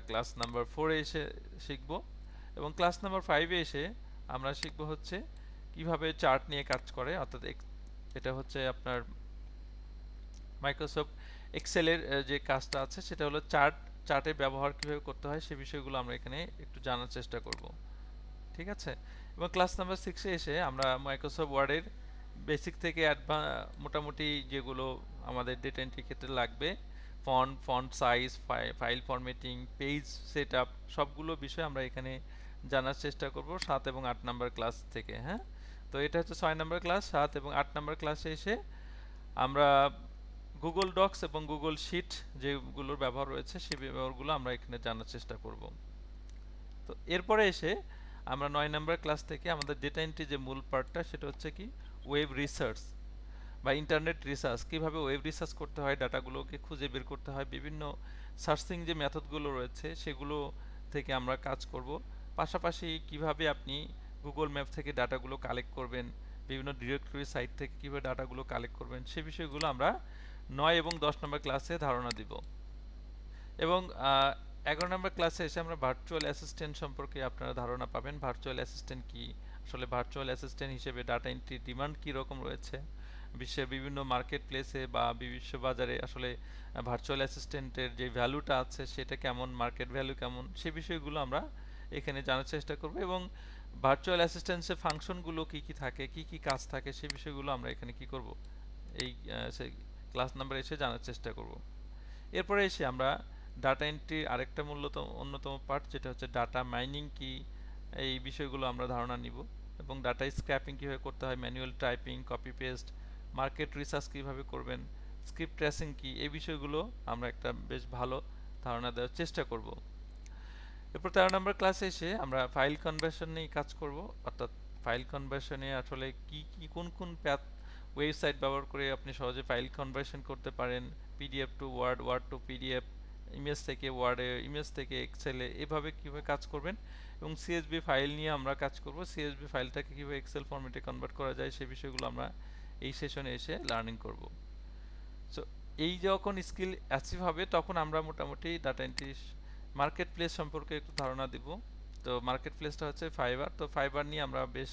ক্লাস নাম্বার 4-এ এসে শিখব। এবং ক্লাস নাম্বার 5-এ এসে আমরা শিখব হচ্ছে কিভাবে চার্ট নিয়ে কাজ করে, অর্থাৎ এটা হচ্ছে আপনার মাইক্রোসফট এক্সেলের যে কাজটা আছে সেটা হলো চার্টের ব্যবহার কিভাবে করতে হয় সেই বিষয়গুলো আমরা এখানে একটু জানার চেষ্টা করব। ঠিক আছে? এবং ক্লাস নাম্বার 6-এ এসে আমরা মাইক্রোসফট ওয়ার্ডের বেসিক থেকে মোটামুটি যেগুলো আমাদের ডেটা এন্ট্রি ক্ষেত্রে লাগবে, font size, file formatting, page setup, সবগুলো বিষয় আমরা এখানে জানার চেষ্টা করব 7 এবং 8 নাম্বার ক্লাস থেকে। হ্যাঁ, তো এটা হচ্ছে 6 নাম্বার ক্লাস। 7 এবং 8 নাম্বার ক্লাসে এসে আমরা গুগল ডক্স এবং গুগল শিট যেগুলোর ব্যবহার রয়েছে সেই ব্যবহারগুলো আমরা এখানে জানার চেষ্টা করব। তো এরপরে এসে আমরা 9 নাম্বার ক্লাস থেকে আমাদের ডেটা এন্ট্রি যে মূল পার্টটা সেটা হচ্ছে কি ওয়েব রিসার্চ বা ইন্টারনেট রিসার্চ, কিভাবে ওয়েব রিসার্চ করতে হয়, ডাটাগুলোকে খুঁজে বের করতে হয়, বিভিন্ন সার্চিং যে মেথডগুলো রয়েছে সেগুলো থেকে আমরা কাজ করব। পাশাপাশি কিভাবে আপনি গুগল ম্যাপ থেকে ডাটাগুলো কালেক্ট করবেন, বিভিন্ন ডিরেক্টরি সাইট থেকে কিভাবে ডাটাগুলো কালেক্ট করবেন সেই বিষয়গুলো আমরা 9 এবং 10 নম্বর ক্লাসে ধারণা দিব। এবং 11 নম্বর ক্লাসে এসে আমরা ভার্চুয়াল অ্যাসিস্ট্যান্ট সম্পর্কে আপনারা ধারণা পাবেন। ভার্চুয়াল অ্যাসিস্ট্যান্ট কি, আসলে ভার্চুয়াল অ্যাসিস্ট্যান্ট হিসেবে ডাটা এন্ট্রি ডিমান্ড কী রকম রয়েছে, বিশ্বের বিভিন্ন মার্কেট প্লেসে বা বিশ্ব বাজারে আসলে ভার্চুয়াল অ্যাসিস্ট্যান্টের যে ভ্যালুটা আছে সেটা কেমন, মার্কেট ভ্যালু কেমন, সেই বিষয়গুলো আমরা এখানে জানার চেষ্টা করব। এবং ভার্চুয়াল অ্যাসিস্ট্যান্সের ফাংশনগুলো কি কি থাকে, কি কি কাজ থাকে সেই বিষয়গুলো আমরা এখানে কি করব, এই সেই ক্লাস নাম্বার এসে জানার চেষ্টা করব। এরপরে এসে আমরা ডাটা এন্ট্রির আরেকটা অন্যতম পার্ট যেটা হচ্ছে ডাটা মাইনিং কি, এই বিষয়গুলো আমরা ধারণা নিব। এবং ডাটা স্ক্র্যাপিং কীভাবে করতে হয়, manual typing, copy paste, market research কীভাবে করবেন, স্ক্রিপ্ট ট্রেসিং কি, এই বিষয়গুলো আমরা একটা বেশ ভালো ধারণা দেওয়ার চেষ্টা করব। এরপর 13 নম্বর ক্লাসে এসে আমরা ফাইল কনভার্সন নিয়ে কাজ করব, অর্থাৎ ফাইল কনভার্সনে আসলে কি কি কোন কোন ওয়েবসাইট ব্যবহার করে আপনি সহজে ফাইল কনভার্সন করতে পারেন, PDF to word, word to PDF, image থেকে ওয়ার্ডে, ইমেজ থেকে এক্সেলে, এভাবে কীভাবে কাজ করবেন। এবং সিএসভি ফাইল নিয়ে আমরা কাজ করব, সিএসভি ফাইলটাকে কীভাবে এক্সেল ফরম্যাটে কনভার্ট করা যায় সেই বিষয়গুলো আমরা এই সেশনে এসে লার্নিং করব। সো এই যখন স্কিল অ্যাচিভ হবে তখন আমরা মোটামুটি ডাটা এন্ট্রি মার্কেট প্লেস সম্পর্কে একটু ধারণা দেব। তো মার্কেট প্লেসটা হচ্ছে ফাইবার। তো ফাইবার নিয়ে আমরা বেশ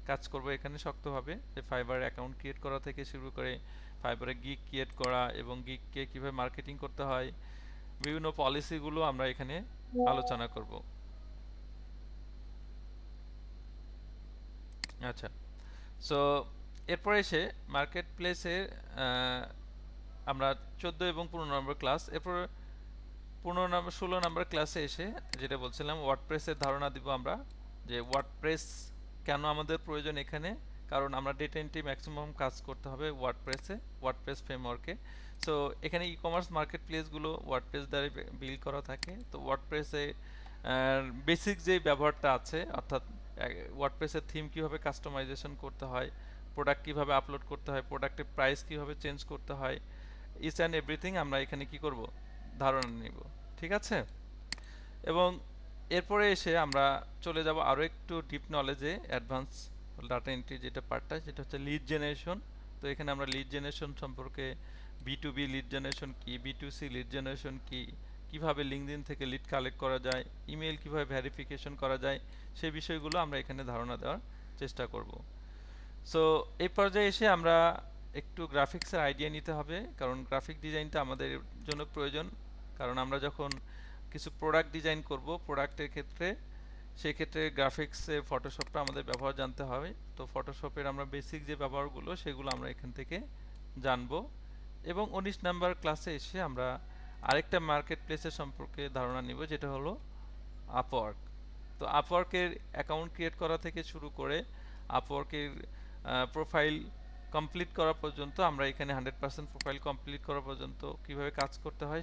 কাজ করব এখানে শক্তভাবে, যে ফাইবার অ্যাকাউন্ট ক্রিয়েট করা থেকে শুরু করে ফাইবারে গিগ ক্রিয়েট করা এবং গিগকে কীভাবে মার্কেটিং করতে হয়, বিভিন্ন পলিসিগুলো আমরা এখানে আলোচনা করব। আচ্ছা, সো এরপর এসে মার্কেট প্লেসে আমরা 14 এবং 15 নম্বর ক্লাস, এরপর 16 নম্বর ক্লাসে এসে যেটা বলছিলাম ওয়ার্ডপ্রেসের ধারণা দিব আমরা, যে ওয়ার্ডপ্রেস কেন আমাদের প্রয়োজন এখানে, কারণ আমরা ডেটা এন্ট্রি ম্যাক্সিমাম কাজ করতে হবে ওয়ার্ডপ্রেসে, ওয়ার্ডপ্রেস ফ্রেমওয়ার্কে। সো এখানে ই কমার্স মার্কেট প্লেসগুলো ওয়ার্ডপ্রেস দ্বারা বিল্ড করা থাকে। তো ওয়ার্ডপ্রেসে বেসিক যে ব্যবহারটা আছে, অর্থাৎ ওয়ার্ডপ্রেসের থিম কীভাবে কাস্টমাইজেশন করতে হয়, প্রোডাক্ট কীভাবে আপলোড করতে হয়, প্রোডাক্টের প্রাইস কীভাবে চেঞ্জ করতে হয়, ইচ অ্যান্ড এভরিথিং আমরা এখানে কি করব, ধারণা নিব। ঠিক আছে? এবং এরপরে এসে আমরা চলে যাব আরও একটু ডিপ নলেজে, অ্যাডভান্স ডাটা এন্ট্রি যেটা পার্টটা, যেটা হচ্ছে লিড জেনারেশন। তো এখানে আমরা লিড জেনারেশন সম্পর্কে, B2B লিড জেনারেশন কি, B2C লিড জেনারেশন কি, কিভাবে লিঙ্কডইন থেকে লিড কালেক্ট করা যায়, ইমেল কিভাবে ভেরিফিকেশন করা যায়, সেই বিষয়গুলো আমরা এখানে ধারণা দেওয়ার চেষ্টা করব। সো এই পর্যায়ে এসে আমরা একটু গ্রাফিক্সের আইডিয়া নিতে হবে, কারণ গ্রাফিক ডিজাইনটা আমাদের জন্য প্রয়োজন। কারণ আমরা যখন কিছু প্রোডাক্ট ডিজাইন করব প্রোডাক্টের ক্ষেত্রে, সেক্ষেত্রে গ্রাফিক্সে ফটোশপটা আমাদের ব্যবহার জানতে হবে। তো ফটোশপের আমরা বেসিক যে ব্যবহারগুলো সেগুলো আমরা এখান থেকে জানব। এবং 19 নাম্বার ক্লাসে এসে আমরা আরেকটা মার্কেট প্লেসের সম্পর্কে ধারণা নিব, যেটা হলো আপওয়ার্ক। তো আপওয়ার্কের অ্যাকাউন্ট ক্রিয়েট করা থেকে শুরু করে আপওয়ার্কের প্রোফাইল কমপ্লিট করা পর্যন্ত, আমরা এখানে 100% প্রোফাইল কমপ্লিট করা পর্যন্ত কিভাবে কাজ করতে হয়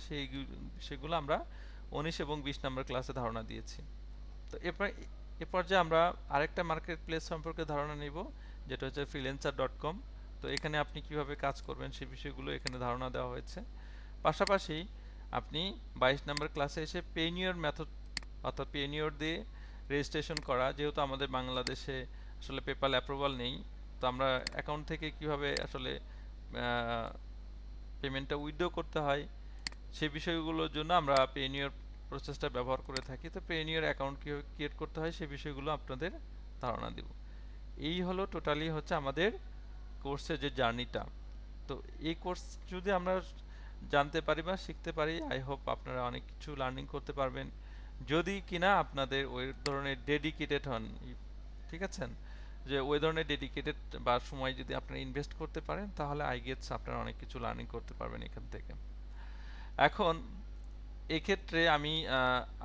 সেগুলো আমরা 19 এবং 20 নম্বর ক্লাসে ধারণা দিয়েছি। তো এরপর যে আমরা আরেকটা মার্কেট প্লেস সম্পর্কে ধারণা নিব, যেটা হচ্ছে freelancer.com। তো এখানে আপনি কিভাবে কাজ করবেন সেই বিষয়গুলো এখানে ধারণা দেওয়া হয়েছে। পাশাপাশি আপনি 22 নম্বর ক্লাসে এসে পেনিয়র মেথড অর্থাৎ পেনিয়র দিয়ে রেজিস্ট্রেশন করা, যেহেতু আমাদের বাংলাদেশে আসলে পেপাল অ্যাপ্রুভাল নেই, তো আমরা অ্যাকাউন্ট থেকে কিভাবে আসলে পেমেন্টটা উইথড্র করতে হয় সেই বিষয়গুলোর জন্য আমরা পেনিয়র প্রসেসটা ব্যবহার করে থাকি। তো পেনিয়র অ্যাকাউন্ট কীভাবে ক্রিয়েট করতে হয় সেই বিষয়গুলো আপনাদের ধারণা দেব। এই হলো টোটালি হচ্ছে আমাদের কোর্সের যে জার্নিটা। তো এই কোর্স যদি আমরা জানতে পারি বা শিখতে পারি, আই হোপ আপনারা অনেক কিছু লার্নিং করতে পারবেন, যদি কিনা আপনাদের ওই ধরনের ডেডিকেটেড হন। ঠিক আছেন, যে ওই ধরনের ডেডিকেটেড বা সময় যদি আপনারা ইনভেস্ট করতে পারেন, তাহলে আই গেটস আপনারা অনেক কিছু লার্নিং করতে পারবেন এখান থেকে। এখন এক্ষেত্রে আমি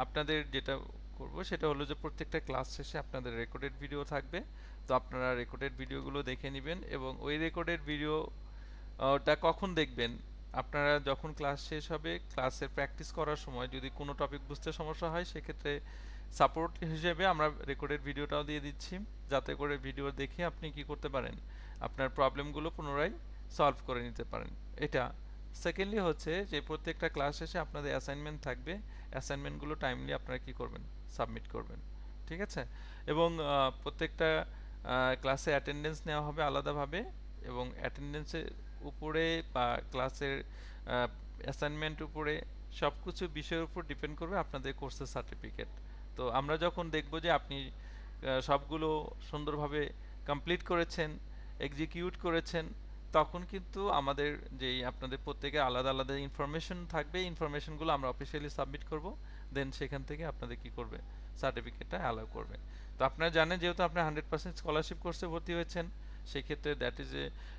আপনাদের যেটা করব সেটা হলো যে প্রত্যেকটা ক্লাস শেষে আপনাদের রেকর্ডেড ভিডিও থাকবে। তো আপনারা রেকর্ডেড ভিডিওগুলো দেখে নেবেন, এবং ওই রেকর্ডেড ভিডিওটা কখন দেখবেন, আপনারা যখন ক্লাস শেষ হবে, ক্লাসের প্র্যাকটিস করার সময় যদি কোনো টপিক বুঝতে সমস্যা হয়, সেক্ষেত্রে সাপোর্ট হিসেবে আমরা রেকর্ডেড ভিডিওটাও দিয়ে দিচ্ছি, যাতে করে ভিডিও দেখে আপনি কি করতে পারেন, আপনার প্রবলেমগুলো পুনরায় সলভ করে নিতে পারেন। এটা সেকেন্ডলি হচ্ছে যে প্রত্যেকটা ক্লাস শেষে আপনাদের অ্যাসাইনমেন্ট থাকবে, অ্যাসাইনমেন্টগুলো টাইমলি আপনারা কি করবেন, সাবমিট করবেন। ঠিক আছে, এবং প্রত্যেকটা ক্লাসে অ্যাটেন্ডেন্স নেওয়া হবে আলাদাভাবে, এবং অ্যাটেন্ডেন্সের উপরে বা ক্লাসের অ্যাসাইনমেন্ট উপরে সব কিছু বিষয়ের উপর ডিপেন্ড করবে আপনাদের কোর্সের সার্টিফিকেট। তো আমরা যখন দেখব যে আপনি সবগুলো সুন্দরভাবে কমপ্লিট করেছেন, এক্সিকিউট করেছেন, তখন কিন্তু আমাদের যেই আপনাদের প্রত্যেকের আলাদা আলাদা ইনফরমেশন থাকবে, ইনফরমেশনগুলো আমরা অফিসিয়ালি সাবমিট করব, দেন সেখান থেকে আপনাদের কি করবে, সার্টিফিকেটটা অ্যালাউ করবে। তো আপনারা জানেন, যেহেতু আপনারা 100% স্কলারশিপ কোর্সে ভর্তি হয়েছেন, সেক্ষেত্রে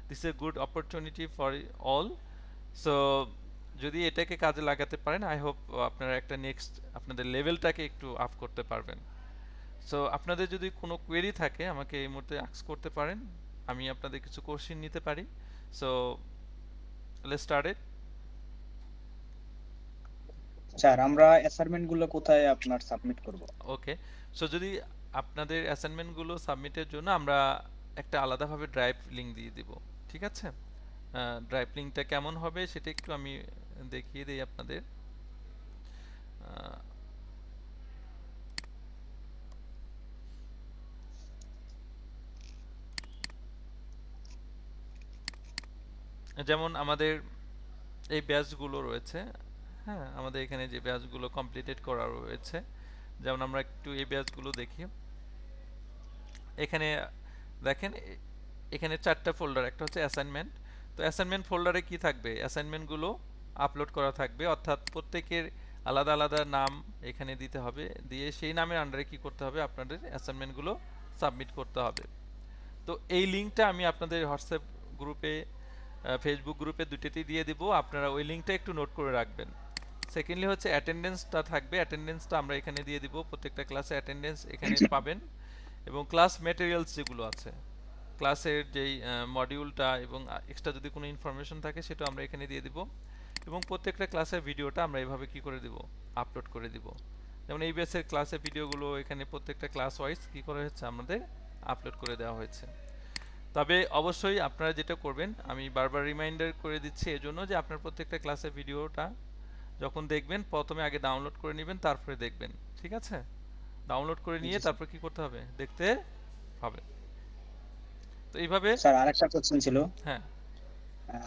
this a good opportunity for all. So যদি এটাকে কাজে লাগাতে পারেন, আই হোপ আপনারা একটা নেক্সট আপনাদের লেভেলটাকে একটু আপ করতে পারবেন। সো আপনাদের যদি কোনো কোয়েরি থাকে আমাকে এই মুহূর্তে আস্ক করতে পারেন, আমি আপনাদের কিছু কোশ্চেন নিতে পারি। So let's start it. Sir আমরা অ্যাসাইনমেন্ট গুলো কোথায় আপনার সাবমিট করব? ওকে, সো যদি আপনাদের অ্যাসাইনমেন্টগুলো সাবমিটের জন্য আমরা একটা আলাদাভাবে ড্রাইভ লিঙ্ক দিয়ে দিব। ঠিক আছে, ড্রাইভ লিঙ্কটা কেমন হবে সেটা একটু আমি দেখিয়ে দিই আপনাদের। যেমন আমাদের এই ব্যাচগুলো রয়েছে, হ্যাঁ, আমাদের এখানে যে ব্যাচগুলো কমপ্লিটেড করা রয়েছে, যেমন আমরা একটু এই ব্যাচগুলো দেখি। এখানে দেখেন, এখানে 4টা ফোল্ডার, একটা হচ্ছে অ্যাসাইনমেন্ট। তো অ্যাসাইনমেন্ট ফোল্ডারে কি থাকবে, অ্যাসাইনমেন্টগুলো আপলোড করা থাকবে, অর্থাৎ প্রত্যেকের আলাদা আলাদা নাম এখানে দিতে হবে, দিয়ে সেই নামের আন্ডারে কি করতে হবে, আপনাদের অ্যাসাইনমেন্টগুলো সাবমিট করতে হবে। তো এই লিঙ্কটা আমি আপনাদের হোয়াটসঅ্যাপ গ্রুপে, ফেসবুক গ্রুপে দুটোতেই দিয়ে দিব, আপনারা ওই লিঙ্কটা একটু নোট করে রাখবেন। সেকেন্ডলি হচ্ছে অ্যাটেন্ডেন্সটা থাকবে, অ্যাটেন্ডেন্সটা আমরা এখানে দিয়ে দিব, প্রত্যেকটা ক্লাসে অ্যাটেন্ডেন্স এখানে পাবেন, এবং ক্লাস ম্যাটেরিয়ালস যেগুলো আছে, ক্লাসের যেই মডিউলটা এবং এক্সট্রা যদি কোনো ইনফরমেশন থাকে সেটা আমরা এখানে দিয়ে দিব, এবং প্রত্যেকটা ক্লাসের ভিডিওটা আমরা এইভাবে কি করে দিব, আপলোড করে দিব। যেমন এই বেসের ক্লাসের ভিডিওগুলো এখানে প্রত্যেকটা ক্লাস ওয়াইজ কি করা হয়েছে, আমাদের আপলোড করে দেওয়া হয়েছে। তবে অবশ্যই আপনারা যেটা করবেন, আমি বারবার রিমাইন্ডার করে দিচ্ছি এজন্য, যে আপনার প্রত্যেকটা ক্লাসের ভিডিওটা যখন দেখবেন, প্রথমে আগে ডাউনলোড করে নেবেন, তারপরে দেখবেন। ঠিক আছে, ডাউনলোড করে নিয়ে তারপর কি করতে হবে, দেখতে হবে। তো এইভাবে স্যার আরেকটা কোশ্চেন ছিল। হ্যাঁ,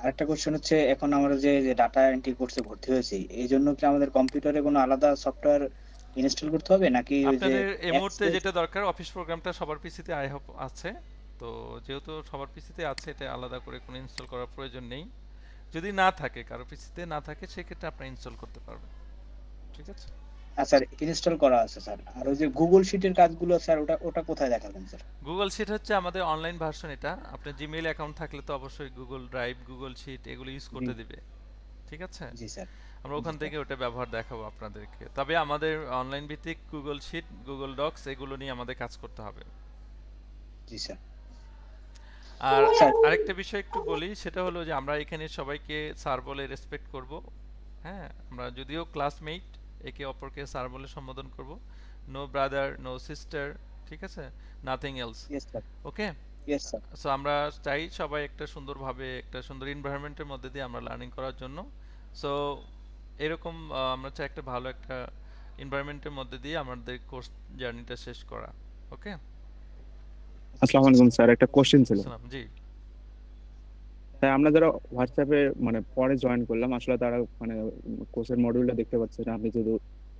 আরেকটা কোশ্চেন হচ্ছে, এখন আমরা যে ডাটা এন্ট্রি কোর্সে ভর্তি হয়েছি, এই জন্য কি আমাদের কম্পিউটারে কোনো আলাদা সফটওয়্যার ইনস্টল করতে হবে, নাকি ওই যে আপনাদের এই মুহূর্তে যেটা দরকার, অফিস প্রোগ্রামটা সবার পিসিতে আই হোপ আছে। তো যেহেতু সবার পিসিতে আছে, এটা আলাদা করে কোনো ইনস্টল করার প্রয়োজন নেই। যদি না থাকে, কারো পিসিতে না থাকে, সেক্ষেত্রে আপনি ইনস্টল করতে পারবেন। ঠিক আছে, স্যার ইনস্টল করা আছে স্যার। আর ওই যে গুগল শিটের কাজগুলো স্যার, ওটা ওটা কোথায় দেখাবেন স্যার? গুগল শিট হচ্ছে আমাদের অনলাইন ভার্সন। এটা আপনার জিমেইল অ্যাকাউন্ট থাকলে তো অবশ্যই গুগল ড্রাইভ, গুগল শিট এগুলো ইউজ করতে দিবে। ঠিক আছে, জি স্যার। আমরা ওখান থেকে ওটা ব্যবহার দেখাবো আপনাদেরকে। তবে আমাদের অনলাইন ভিত্তিক গুগল শিট, গুগল ডক্স এগুলো নিয়ে আমাদের কাজ করতে হবে। জি স্যার। আর স্যার আরেকটা বিষয় একটু বলি, সেটা হলো যে আমরা এখানে সবাইকে স্যার বলে রেসপেক্ট করব। হ্যাঁ, আমরা যদিও ক্লাসমেট, একে অপরকে স্যার বলে সম্বোধন করব। নো ব্রাদার, নো সিস্টার, ঠিক আছে, nothing else. Yes sir. Okay, yes sir. So আমরা চাই সবাই একটা সুন্দরভাবে একটা সুন্দর এনভায়রনমেন্টের মধ্যে দিয়ে আমরা লার্নিং করার জন্য। সো এরকম আমরা চাই একটা ভালো একটা এনভায়রনমেন্টের মধ্যে দিয়ে আমাদের কোর্স জার্নিটা শেষ করা। ওকে, আসসালামু আলাইকুম স্যার, একটা কোশ্চেন ছিল। সালাম। জি, তাই আমরা যারা হোয়াটসঅ্যাপে মানে পরে জয়েন করলাম, আসলে তারা মানে কোর্সের মডিউলটা দেখতে পাচ্ছে না, আপনি যদি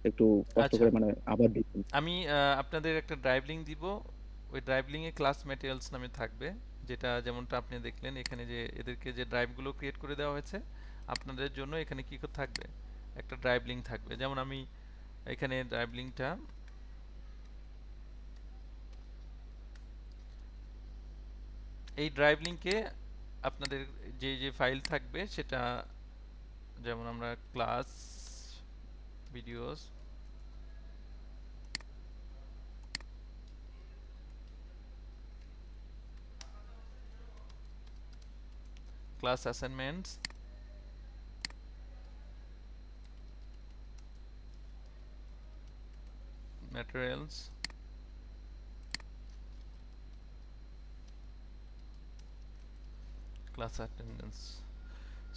একটু কষ্ট আচ্ছা, করে মানে আবার দিতেন। আমি আপনাদের একটা ড্রাইভ লিংক দিব। ওই ড্রাইভ লিংকে ক্লাস ম্যাটেরিয়ালস নামে থাকবে, যেটা যেমনটা আপনি দেখলেন এখানে যে এদেরকে যে ড্রাইভগুলো ক্রিয়েট করে দেওয়া হয়েছে আপনাদের জন্য। এখানে কি থাকবে, একটা ড্রাইভ লিংক থাকবে। যেমন আমি এখানে ড্রাইভ লিংকটা, এই ড্রাইভ লিংকে আপনাদের যে যে ফাইল থাকবে সেটা, যেমন আমরা class videos, class assignments, materials, class attendance।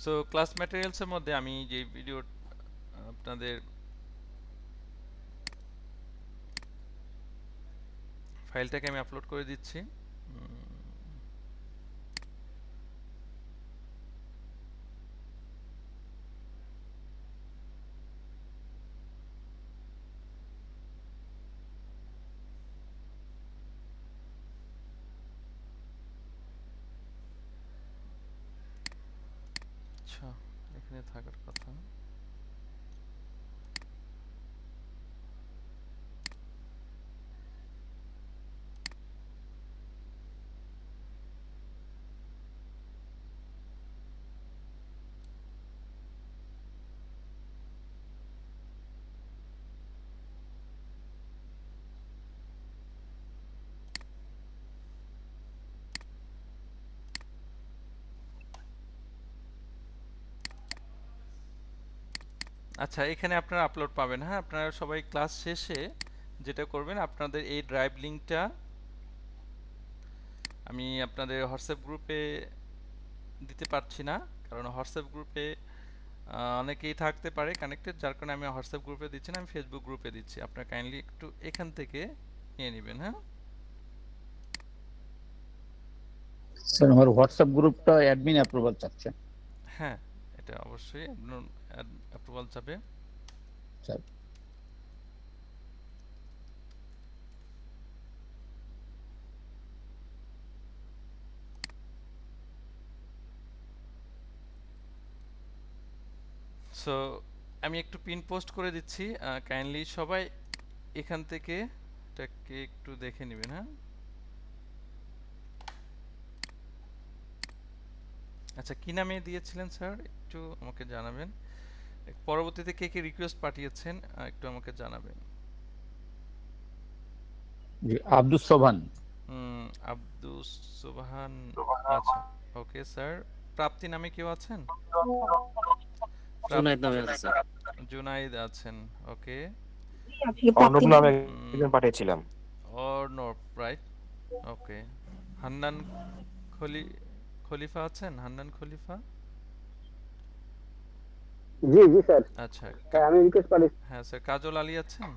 So class materials এর মধ্যে আমি যে ভিডিও আপনাদের ফাইলটাকে আমি আপলোড করে দিচ্ছি। আচ্ছা, এখানে থাকার কথা। আচ্ছা, এখানে আপনারা আপলোড পাবেন। হ্যাঁ, আপনারা সবাই ক্লাস শেষে যেটা করবেন, আপনাদের এই ড্রাইভ লিংকটা আমি আপনাদের হোয়াটসঅ্যাপ গ্রুপে দিতে পারছি না, কারণ হোয়াটসঅ্যাপ গ্রুপে অনেকেই থাকতে পারে কানেক্টেড, যার কারণে আমি হোয়াটসঅ্যাপ গ্রুপে দিচ্ছি না, আমি ফেসবুক গ্রুপে দিচ্ছি। আপনারা কাইন্ডলি একটু এখান থেকে নিয়ে নেবেন। হ্যাঁ, স্যার আমার হোয়াটসঅ্যাপ গ্রুপটা অ্যাডমিন অ্যাপ্রুভাল চাচ্ছে। হ্যাঁ, এটা অবশ্যই অ্যাপ্রুভাল চাবে। স্যার সো আমি একটু পিন পোস্ট করে দিচ্ছি, কাইন্ডলি সবাই এখান থেকে এটাকে একটু দেখে নেবেন। হ্যাঁ, আচ্ছা, কি নামে দিয়েছিলেন স্যার একটু আমাকে জানাবেন। পরবর্তীতে কে কে রিকোয়েস্ট পাঠিয়েছেন একটু আমাকে জানাবেন। জি, আব্দুস সোবহান। আব্দুস সোবহান, আচ্ছা, ওকে স্যার। প্রাপ্তি নামে কেউ আছেন? জুনায়েদ নামে আছে স্যার। জুনাইদ আছেন, ওকে। অর্ণব নামে একজন পাঠিয়েছিলাম। অর্ণব, রাইট, ওকে। হান্নান খলিফা আছেন? হান্নান খলিফা, জি জি স্যার, আচ্ছা। আমি রিকোয়েস্ট পাঠিয়েছি। হ্যাঁ স্যার, কাজল আলী আছেন?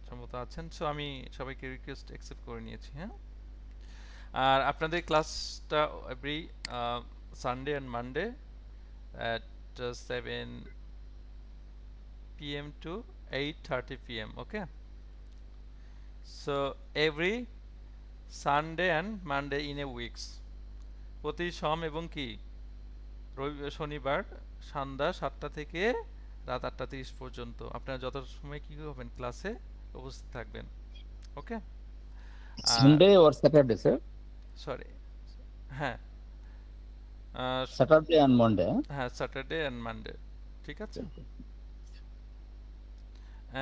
সম্ভবত আছেন। সো আমি সবাইকে রিকোয়েস্ট অ্যাকসেপ্ট করে নিয়েছি। হ্যাঁ, আর আপনাদের ক্লাসটা every Sunday and Monday at 7 p.m. to 8:30 p.m. Okay, so every Sunday and Monday in a weeks, প্রতি সোম এবং কি শনিবার সন্ধ্যা 7টা থেকে রাত 8:30 পর্যন্ত আপনারা যত সময় কি হবেন ক্লাসে উপস্থিত থাকবেন। Okay, Sunday or Saturday sir? Sorry, হ্যাঁ স্যাটারডে অ্যান্ড মন্ডে। হ্যাঁ, স্যাটারডে এন্ড মানডে, ঠিক আছে।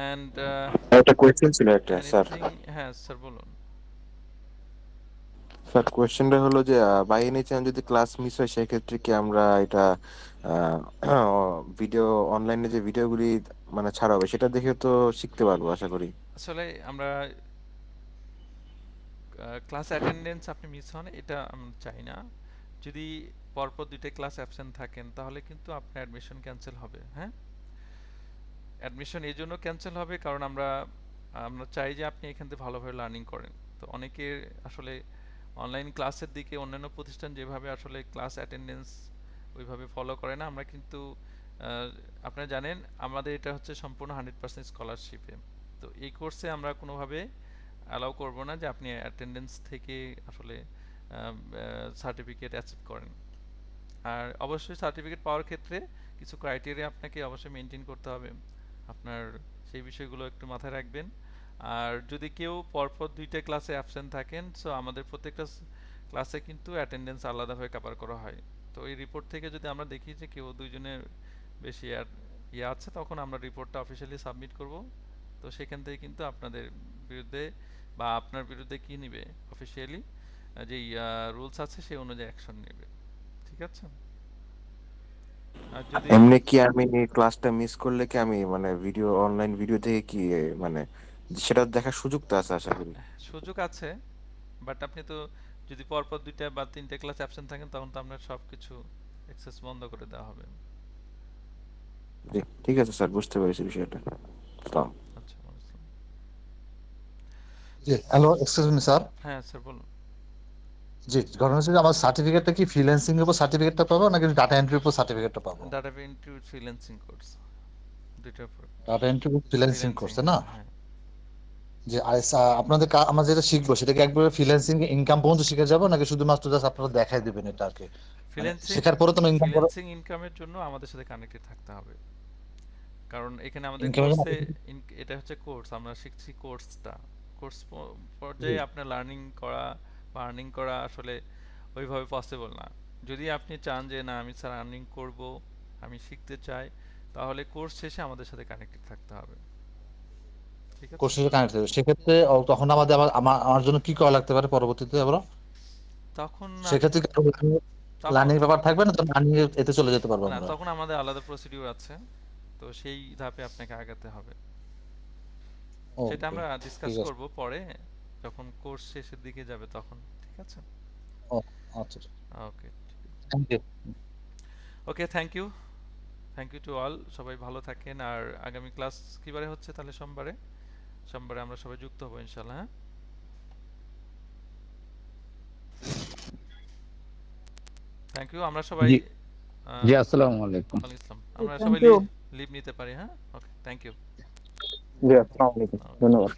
এন্ড একটা কোয়েশ্চেন ছিল একটা স্যার। এনিথিং, হ্যাঁ স্যার বলুন। স্যার কোয়েশ্চেনটা হলো যে বাই এনি চান্স যদি ক্লাস মিস হয় সেক্ষেত্রে কি আমরা এটা ভিডিও অনলাইনে যে ভিডিওগুলি মানে ছাড়া হবে সেটা দেখে তো শিখতে পারবো আশা করি। আসলে আমরা ক্লাস অ্যাটেন্ডেন্স আপনি মিস হন এটা আমরা চাই না। যদি পরপর 2টা ক্লাস অ্যাবসেন্ট থাকেন তাহলে কিন্তু আপনার অ্যাডমিশন ক্যান্সেল হবে। হ্যাঁ, অ্যাডমিশন এই জন্য ক্যান্সেল হবে কারণ আমরা চাই যে আপনি এখান থেকে ভালোভাবে লার্নিং করেন। তো অনেকের আসলে অনলাইন ক্লাসের দিকে অন্যান্য প্রতিষ্ঠান যেভাবে আসলে ক্লাস অ্যাটেন্ডেন্স ওইভাবে ফলো করে না, আমরা কিন্তু আপনারা জানেন আমাদের এটা হচ্ছে সম্পূর্ণ 100% স্কলারশিপে। তো এই কোর্সে আমরা কোনোভাবে অ্যালাউ করব না যে আপনি অ্যাটেন্ডেন্স থেকে আসলে সার্টিফিকেট অ্যাকসেপ্ট করেন। আর অবশ্যই সার্টিফিকেট পাওয়ার ক্ষেত্রে কিছু ক্রাইটেরিয়া আপনাকে অবশ্যই মেনটেন করতে হবে, আপনার সেই বিষয়গুলো একটু মাথায় রাখবেন। আর যদি কেউ পরপর 2টা ক্লাসে অ্যাবসেন্ট থাকেন, সো আমাদের প্রত্যেকটা ক্লাসে কিন্তু অ্যাটেন্ডেন্স আলাদাভাবে কভার করা হয়। তো এই রিপোর্ট থেকে যদি আমরা দেখি যে কেউ 2জনের বেশি আছে, তখন আমরা রিপোর্টটা অফিসিয়ালি সাবমিট করব। তো সেখান থেকে কিন্তু আপনাদের বিরুদ্ধে বা আপনার বিরুদ্ধে কি নেবে অফিসিয়ালি যেই রুলস আছে সেই অনুযায়ী অ্যাকশন নেবে, ঠিক আছে। আর যদি এমনি কি আমি ক্লাসটা মিস করলে কি আমি মানে ভিডিও অনলাইন ভিডিও থেকে কি মানে সেটা দেখার সুযোগ তো আছে আশা করি। সুযোগ আছে, বাট আপনি তো যদি পরপর 2টা বা 3টা ক্লাস অ্যাবসেন্ট থাকেন তখন তো আপনার সবকিছু অ্যাক্সেস বন্ধ করে দেওয়া হবে। জি ঠিক আছে স্যার, বুঝতে পেরেছি বিষয়টা। আসসালাম। আচ্ছা, বুঝলাম। জি হ্যালো, এক্সকিউজ মি স্যার। হ্যাঁ স্যার বলুন। জি, ঘটনা হচ্ছে যে আমার সার্টিফিকেটটা কি ফ্রিল্যান্সিং এর উপর সার্টিফিকেটটা পাবো নাকি ডাটা এন্ট্রির উপর সার্টিফিকেটটা পাবো? ডাটা এন্ট্রি ফ্রিল্যান্সিং কোর্স, দুইটার উপর। ডাটা এন্ট্রি ফ্রিল্যান্সিং ফ্রিল্যান্সিং, করছে না? হ্যাঁ। যে আপনাদের আমরা যেটা শিখবো সেটা কি একবারে ফ্রিল্যান্সিং ইনকাম পর্যন্ত শিখে যাবো নাকি শুধুমাত্র জাস্ট আপনারা দেখাই দিবেন এটা আর কি? মানে শেখার পরে তো ইনকাম করে ফ্রিল্যান্সিং ইনকামের জন্য আমাদের সাথে কানেক্টেড থাকতে হবে, কারণ এখানে আমাদের ইনকামের কোর্সে এটা হচ্ছে কোর্স, আমরা শিখছি কোর্সটা। কোর্স পর্যায়ে আপনার লার্নিং করা বা আর্নিং করা আসলে ওইভাবে পসিবল না। যদি আপনি চান যে না আমি স্যার আর্নিং করব, আমি শিখতে চাই, তাহলে কোর্স শেষে আমাদের সাথে কানেক্টেড থাকতে হবে, ঠিক আছে। কোর্সের কানেক্ট হবে সেক্ষেত্রে তখন আমাদের আমার জন্য কি করা লাগতে পারে পরবর্তীতে আবার? তখন সেক্ষেত্রে লার্নিং ব্যাপার থাকবে না, তো লার্নিং এতে চলে যেতে পারবো না, আমরা? তখন আমাদের আলাদা প্রসিডিউর আছে, তো সেই ধাপে আপনাকে আগাতে হবে। সেটা আমরা ডিসকাস করব পরে যখন কোর্স শেষের দিকে যাবে তখন, ঠিক আছে। ও আচ্ছা, okay, thank you. Okay, thank you to all. সবাই ভালো থাকেন। আর আগামী ক্লাস কিবারে হচ্ছে তাহলে? সোমবারে আমরা সবাই যুক্ত হব ইনশাআল্লাহ। হ্যাঁ, থ্যাংক ইউ। আমরা সবাই জি আসসালামু আলাইকুম। ওয়ালাইকুম আসসালাম। আমরা সবাই লিভ নিতে পারি। হ্যাঁ, ওকে, থ্যাংক ইউ। জি আসসালামু আলাইকুম, ধন্যবাদ।